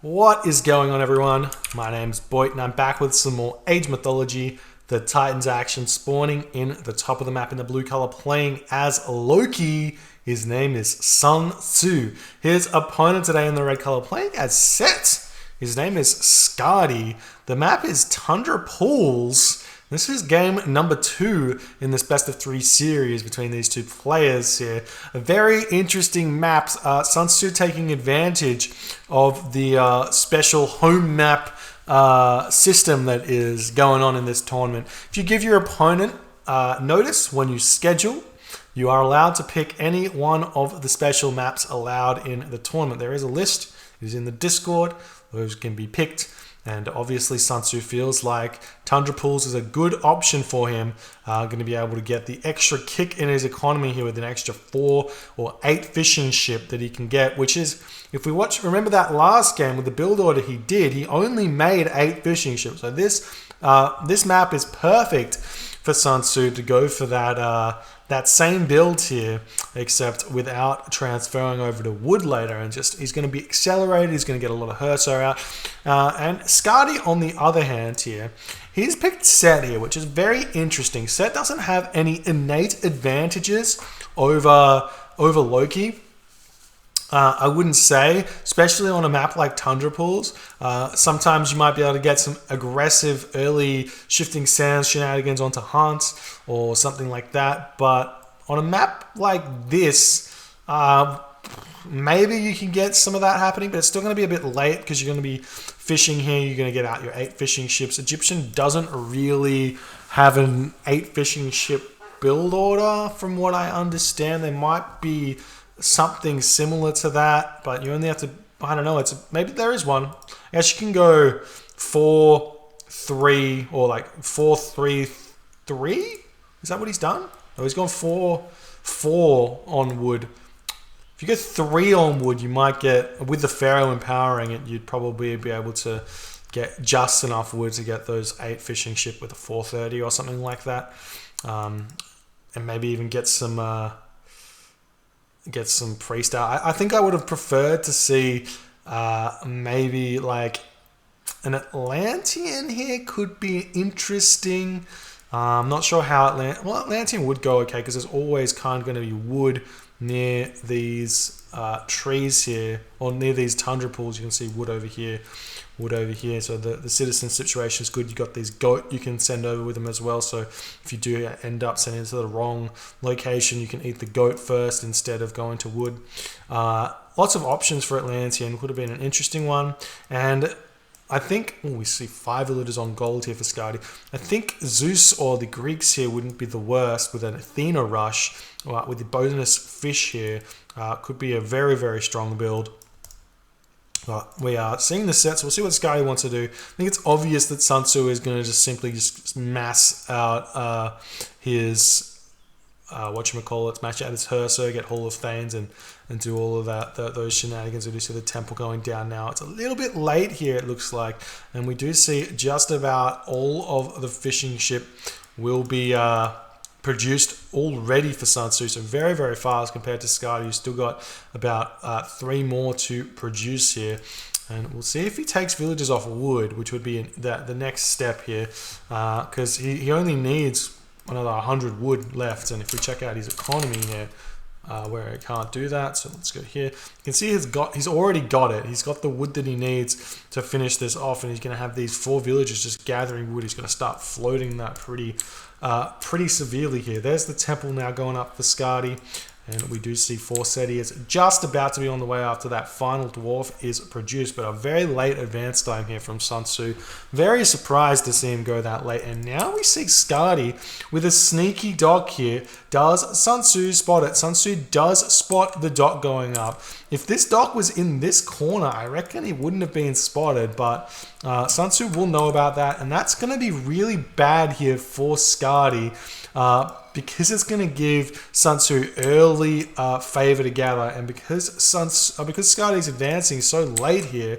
What is going on, everyone? My name's Boyd and I'm back with some more Age Mythology. The Titans action spawning in the top of the map in the blue color, playing as Loki. His name is SunTzu. His opponent today in the red color, playing as Set. His name is Skady. The map is Tundra Pools. This is game number 2 in this best of 3 series between these two players here. A very interesting map. SunTzu taking advantage of the special home map system that is going on in this tournament. If you give your opponent notice when you schedule, you are allowed to pick any one of the special maps allowed in the tournament. There is a list. It is in the Discord. Those can be picked. And obviously SunTzu feels like Tundra Pools is a good option for him. Going to be able to get the extra kick in his economy here with an extra 4 or 8 fishing ship that he can get, which is, if we remember that last game with the build order he did, he only made 8 fishing ships. So this map is perfect for SunTzu to go for that same build here, except without transferring over to wood later, and just he's going to be accelerated. He's going to get a lot of Herso out. And Skady, on the other hand here, he's picked Set here, which is very interesting. Set doesn't have any innate advantages over Loki. I wouldn't say, especially on a map like Tundra Pools. Sometimes you might be able to get some aggressive early shifting sands shenanigans onto hunts or something like that. But on a map like this, maybe you can get some of that happening, but it's still going to be a bit late because you're going to be fishing here. You're going to get out your 8 fishing ships. Egyptian doesn't really have an 8 fishing ship build order from what I understand. There might be something similar to that, but you only have to, I don't know, maybe there is one. I guess you can go 4-3 or like 4-3-3. Is that what he's done? Oh, he's gone 4-4 on wood. If you go 3 on wood, you might get, with the Pharaoh empowering it, you'd probably be able to get just enough wood to get those 8 fishing ship with a 430 or something like that, and maybe even get some priest out. I think I would have preferred to see maybe like an Atlantean here could be interesting. I'm not sure how Atlantean would go okay, because there's always kind of going to be wood near these trees here, or near these Tundra Pools. You can see wood over here, wood over here. So the citizen situation is good. You got these goat you can send over with them as well. So if you do end up sending it to the wrong location, you can eat the goat first instead of going to wood. Lots of options for Atlantean. Could have been an interesting one. And I think, we see 5 villagers on gold here for Skady. I think Zeus or the Greeks here wouldn't be the worst with an Athena rush. With the bonus fish here, could be a very, very strong build. We are seeing the sets. We'll see what Skady wants to do. I think it's obvious that SunTzu is going to just simply mass out his match out his Herso, get Hall of Thanes, and do all of those shenanigans. We do see the temple going down now. It's a little bit late here, it looks like, and we do see just about all of the fishing ship will be produced already for SunTzu, so very, very fast compared to Skady, who's still got about 3 more to produce here. And we'll see if he takes villagers off wood, which would be the next step here, because he only needs another 100 wood left. And if we check out his economy here, where he can't do that, so let's go here. You can see he's already got it. He's got the wood that he needs to finish this off, and he's going to have these 4 villagers just gathering wood. He's going to start floating that pretty severely here. There's the temple now going up for Skady. And we do see Forseti is just about to be on the way after that final dwarf is produced, but a very late advance time here from SunTzu. Very surprised to see him go that late. And now we see Skady with a sneaky dock here. Does SunTzu spot it? SunTzu does spot the dock going up. If this dock was in this corner, I reckon he wouldn't have been spotted, but SunTzu will know about that, and that's going to be really bad here for Skady. Because it's going to give SunTzu early favor to gather, and because Skady's advancing so late here,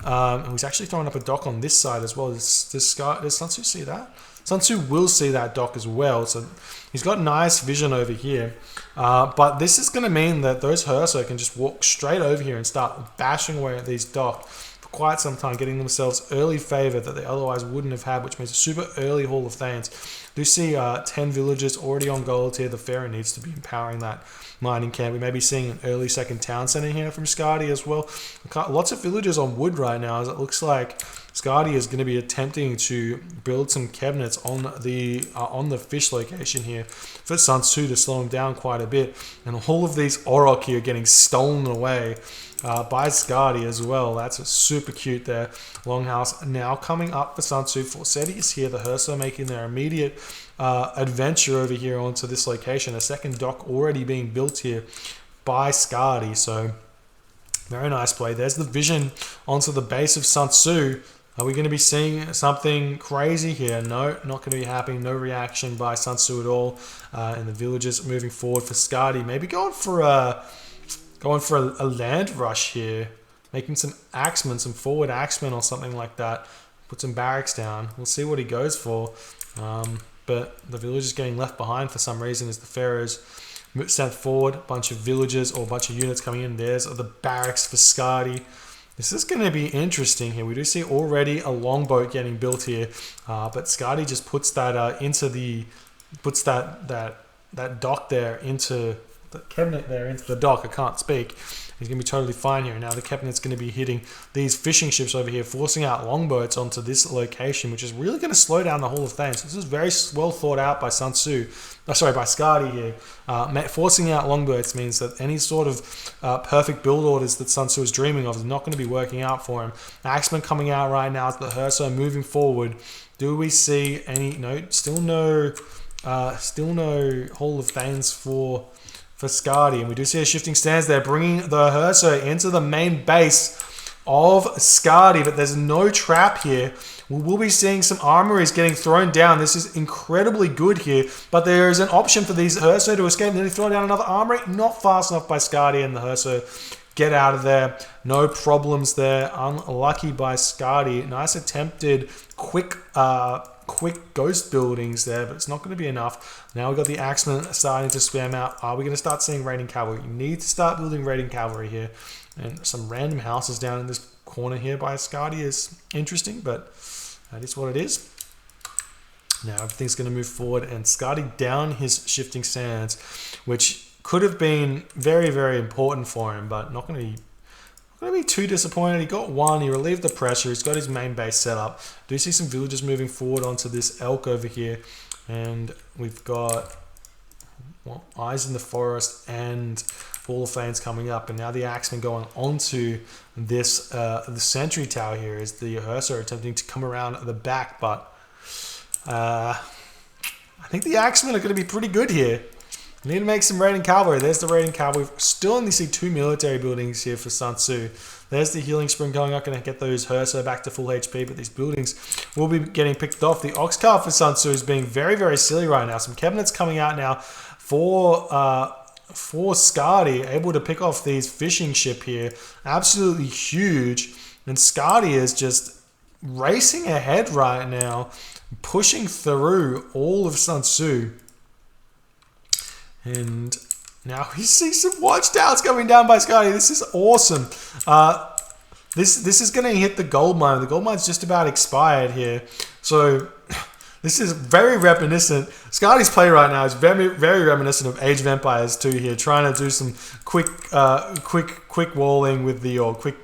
and he's actually throwing up a dock on this side as well. Does SunTzu see that? SunTzu will see that dock as well, so he's got nice vision over here. But this is going to mean that those Herso can just walk straight over here and start bashing away at these dock for for quite some time, getting themselves early favor that they otherwise wouldn't have had, which means a super early Hall of Thanes. Do see 10 villagers already on gold here. The Pharaoh needs to be empowering that mining camp. We may be seeing an early second town center here from Skady as well. Lots of villagers on wood right now, as it looks like Skady is going to be attempting to build some cabinets on the fish location here for SunTzu to slow him down quite a bit. And all of these Orok here getting stolen away by Skady as well. That's super cute there. Longhouse now coming up for SunTzu. Skady is here. The Herso making their immediate adventure over here onto this location. A second dock already being built here by Skady. So very nice play. There's the vision onto the base of SunTzu. Are we going to be seeing something crazy here? No, not going to be happening. No reaction by SunTzu at all. And the villagers moving forward for Skady. Maybe going for a land rush here. Making some axemen, some forward axemen or something like that. Put some barracks down. We'll see what he goes for. But the villagers getting left behind for some reason as the Pharaohs sent forward. A bunch of villagers or a bunch of units coming in. There's the barracks for Skady. This is going to be interesting here. We do see already a longboat getting built here, but Skady just puts that that dock there into the cabinet there into the dock. I can't speak. He's going to be totally fine here. Now the cabinet's going to be hitting these fishing ships over here, forcing out longboats onto this location, which is really going to slow down the Hall of Thanes. This is very well thought out by SunTzu. By Skady here. Forcing out longboats means that any sort of perfect build orders that SunTzu is dreaming of is not going to be working out for him. Axeman coming out right now to the Herso moving forward. Do we see any? No, still no Hall of Thanes for Skady, and we do see a shifting stance there, bringing the Herso into the main base of Skady, but there's no trap here. We will be seeing some armories getting thrown down. This is incredibly good here, but there is an option for these Herso to escape, and then they throw down another armory. Not fast enough by Skady, and the Herso get out of there. No problems there. Unlucky by Skady. Nice attempted quick ghost buildings there, but it's not going to be enough. Now we've got the Axemen starting to spam out. Are we going to start seeing raiding cavalry? You need to start building raiding cavalry here. And some random houses down in this corner here by Skady is interesting, but that is what it is. Now everything's going to move forward, and Skady down his shifting sands, which could have been very, very important for him, but not going to be too disappointed. He got one. He relieved the pressure. He's got his main base set up. Do see some villagers moving forward onto this elk over here, and we've got Eyes in the Forest and Hall of Thanes coming up, and now the Axemen going onto this the sentry tower here as the Herso are attempting to come around the back, but I think the Axemen are going to be pretty good here. We need to make some raiding cavalry. There's the raiding cavalry. We still only see 2 military buildings here for SunTzu. There's the healing spring going. Not going to get those Herso back to full HP, but these buildings will be getting picked off. The ox cart for SunTzu is being very, very silly right now. Some cabinets coming out now for Skady, able to pick off these fishing ship here. Absolutely huge. And Skady is just racing ahead right now, pushing through all of SunTzu. And now we see some watchtowers coming down by Skady. This is awesome. This is going to hit the gold mine. The gold mine's just about expired here. So this is very reminiscent. Skady's play right now is very, very reminiscent of Age of Empires 2 here, trying to do some quick walling with the, or quick,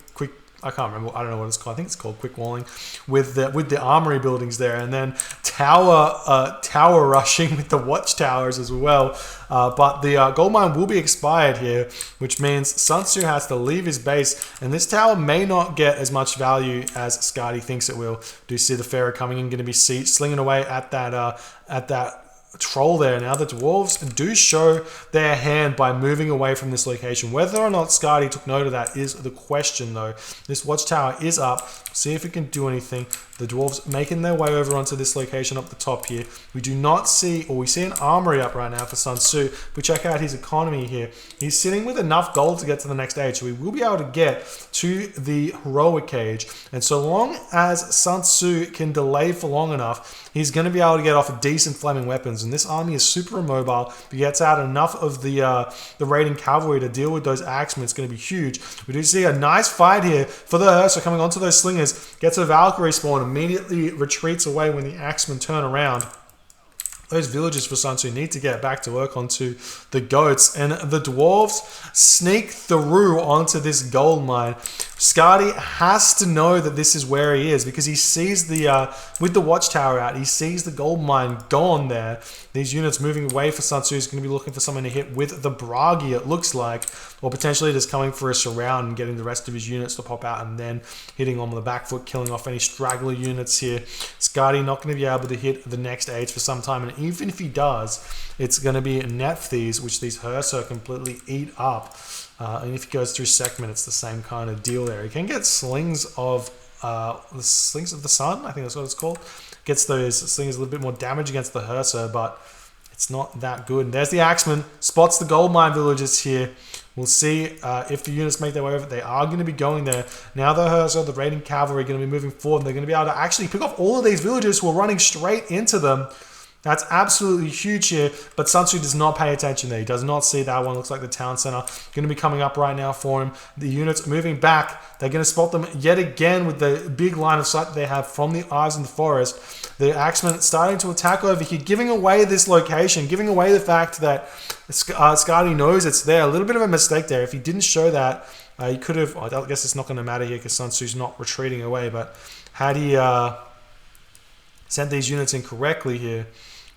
I can't remember. I don't know what it's called. I think it's called quick walling with the armory buildings there, and then tower rushing with the watchtowers as well. But the gold mine will be expired here, which means SunTzu has to leave his base, and this tower may not get as much value as Skady thinks it will. Do you see the Pharaoh coming in, going to be slinging away at that troll there. Now the dwarves do show their hand by moving away from this location. Whether or not Skady took note of that is the question, though. This watchtower is up. See if it can do anything. The dwarves making their way over onto this location up the top here. We do not see, or we see an armory up right now for SunTzu. We check out his economy here. He's sitting with enough gold to get to the next age, so we will be able to get to the heroic age. And so long as SunTzu can delay for long enough, he's going to be able to get off decent flaming weapons. And this army is super immobile. If he gets out enough of the raiding cavalry to deal with those axemen, it's going to be huge. We do see a nice fight here for the Hursa coming onto those slingers. Gets a Valkyrie spawn, immediately retreats away when the axemen turn around. Those villagers for SunTzu need to get back to work onto the goats, and the dwarves sneak through onto this gold mine. Skady has to know that this is where he is because he sees the with the watchtower out, he sees the gold mine gone there. These units moving away for SunTzu. Is going to be looking for someone to hit with the Bragi, it looks like, or potentially just coming for a surround and getting the rest of his units to pop out and then hitting on the back foot, killing off any straggler units here. Skady not going to be able to hit the next age for some time, and even if he does, it's going to be Nephthys, which these Hursa completely eat up. And if he goes through Sekhmet, it's the same kind of deal there. He can get slings of the sun, I think that's what it's called. Gets those slings a little bit more damage against the Hursa, but it's not that good. And there's the Axeman, spots the gold mine villagers here. We'll see if the units make their way over. They are going to be going there. Now the Hursa, the raiding cavalry, are going to be moving forward. And they're going to be able to actually pick off all of these villagers who are running straight into them. That's absolutely huge here, but SunTzu does not pay attention there. He does not see that one. Looks like the town center going to be coming up right now for him. The units moving back. They're going to spot them yet again with the big line of sight that they have from the eyes in the forest. The Axemen starting to attack over here, giving away this location, giving away the fact that Skady knows it's there. A little bit of a mistake there. If he didn't show that, he could have... I guess it's not going to matter here because SunTzu's not retreating away, but had he sent these units in correctly here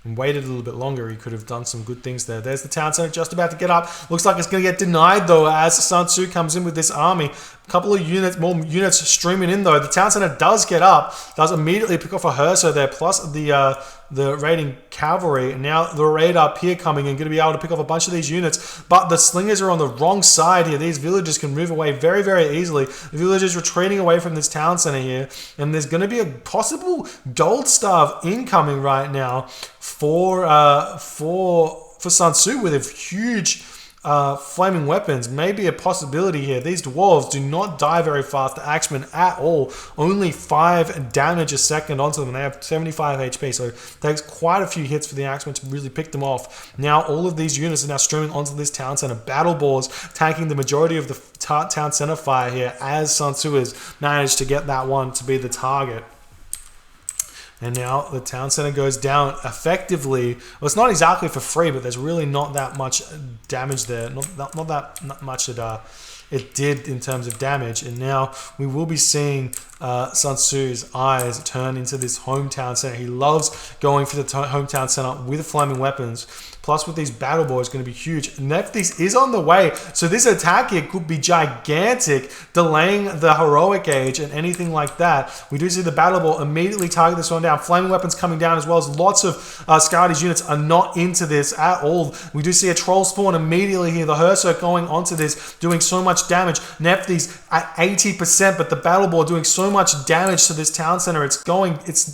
and waited a little bit longer, he could have done some good things there. There's the town center just about to get up. Looks like it's going to get denied though as SunTzu comes in with this army. A couple of units, more units streaming in though. The town center does get up, does immediately pick off a Hursa there, plus the raiding cavalry. And now the raid up here coming and going to be able to pick off a bunch of these units. But the slingers are on the wrong side here. These villagers can move away very, very easily. The villagers retreating away from this town center here. And there's going to be a possible gold starve incoming right now for SunTzu with a huge flaming weapons. Maybe a possibility here. These dwarves do not die very fast. The Axemen at all. Only 5 damage a second onto them. And they have 75 HP. So it takes quite a few hits for the Axemen to really pick them off. Now all of these units are now streaming onto this town center. Battle balls taking the majority of the town center fire here as SunTzu has managed to get that one to be the target. And now the town center goes down effectively. Well, it's not exactly for free, but there's really not that much damage there. Not that much that it did in terms of damage. And now we will be seeing SunTzu's eyes turn into this hometown center. He loves going for the hometown center with flaming weapons. Plus with these battle boys, going to be huge. Nephthys is on the way, so this attack here could be gigantic, delaying the heroic age and anything like that. We do see the battle ball immediately target this one down. Flaming weapons coming down as well as lots of Skady's units are not into this at all. We do see a troll spawn immediately here. The Hursa going onto this, doing so much damage. Nephthys at 80%, but the battle ball doing so much damage to this town center. It's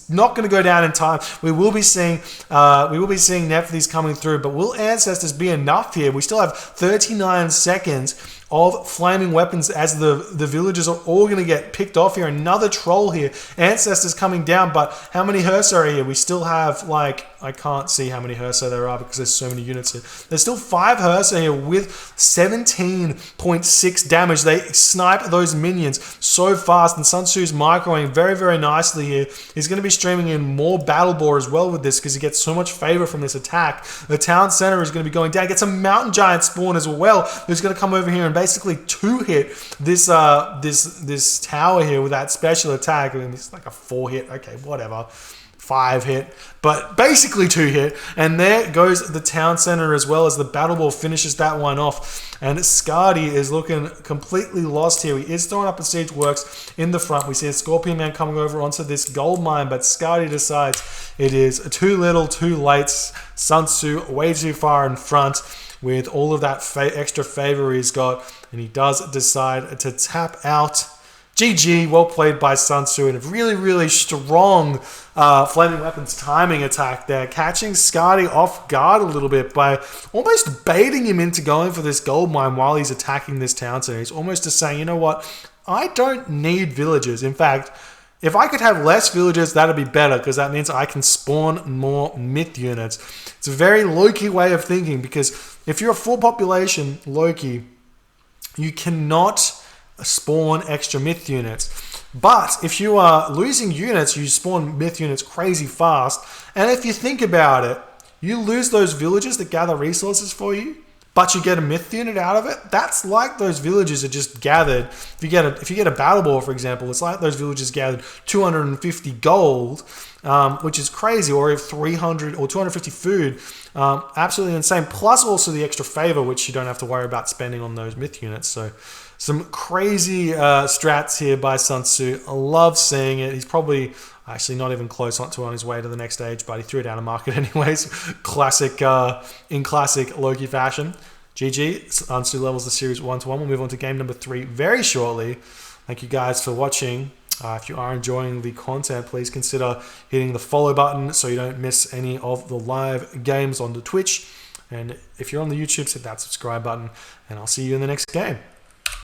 not going to go down in time. We will be seeing Nephthys coming through. But will Ancestors be enough here? We still have 39 seconds of flaming weapons as the villagers are all going to get picked off here. Another troll here. Ancestors coming down, but how many Hursa are here? We still have, like, I can't see how many Hursa there are because there's so many units here. There's still 5 Hursa here with 17.6 damage. They snipe those minions so fast, and SunTzu's microing very, very nicely here. He's going to be streaming in more Battle Boar as well with this because he gets so much favor from this attack. The town center is going to be going down. Gets a mountain giant spawn as well, who's going to come over here and basically 2-hit this this tower here with that special attack. I mean, it's like a 4-hit. Okay, whatever. 5-hit, but basically 2-hit. And there goes the town center as well as the battle ball finishes that one off. And Skady is looking completely lost here. He is throwing up a siege works in the front. We see a Scorpion Man coming over onto this gold mine, but Skady decides it is too little, too late. SunTzu way too far in front with all of that extra favor he's got, and he does decide to tap out. GG, well played by SunTzu, and a really, really strong flaming weapons timing attack there, catching Skady off guard a little bit by almost baiting him into going for this gold mine while he's attacking this town center. He's almost just saying, you know what, I don't need villagers. In fact, If I could have less villagers, that'd be better, because that means I can spawn more myth units. It's a very Loki way of thinking, because if you're a full population Loki, you cannot spawn extra myth units. But if you are losing units, you spawn myth units crazy fast. And if you think about it, you lose those villagers that gather resources for you, but you get a myth unit out of it. That's like those villagers are just gathered. If you get a battle ball, for example, it's like those villagers gathered 250 gold, which is crazy, or if 300 or 250 food, absolutely insane. Plus also the extra favor, which you don't have to worry about spending on those myth units. So some crazy strats here by SunTzu. I love seeing it. He's probably actually not even close to on his way to the next stage, but he threw it down a market anyways. Classic, in classic Loki fashion. GG. SunTzu levels the series 1-1. We'll move on to game number 3 very shortly. Thank you guys for watching. If you are enjoying the content, please consider hitting the follow button so you don't miss any of the live games on the Twitch. And if you're on the YouTube, hit that subscribe button, and I'll see you in the next game.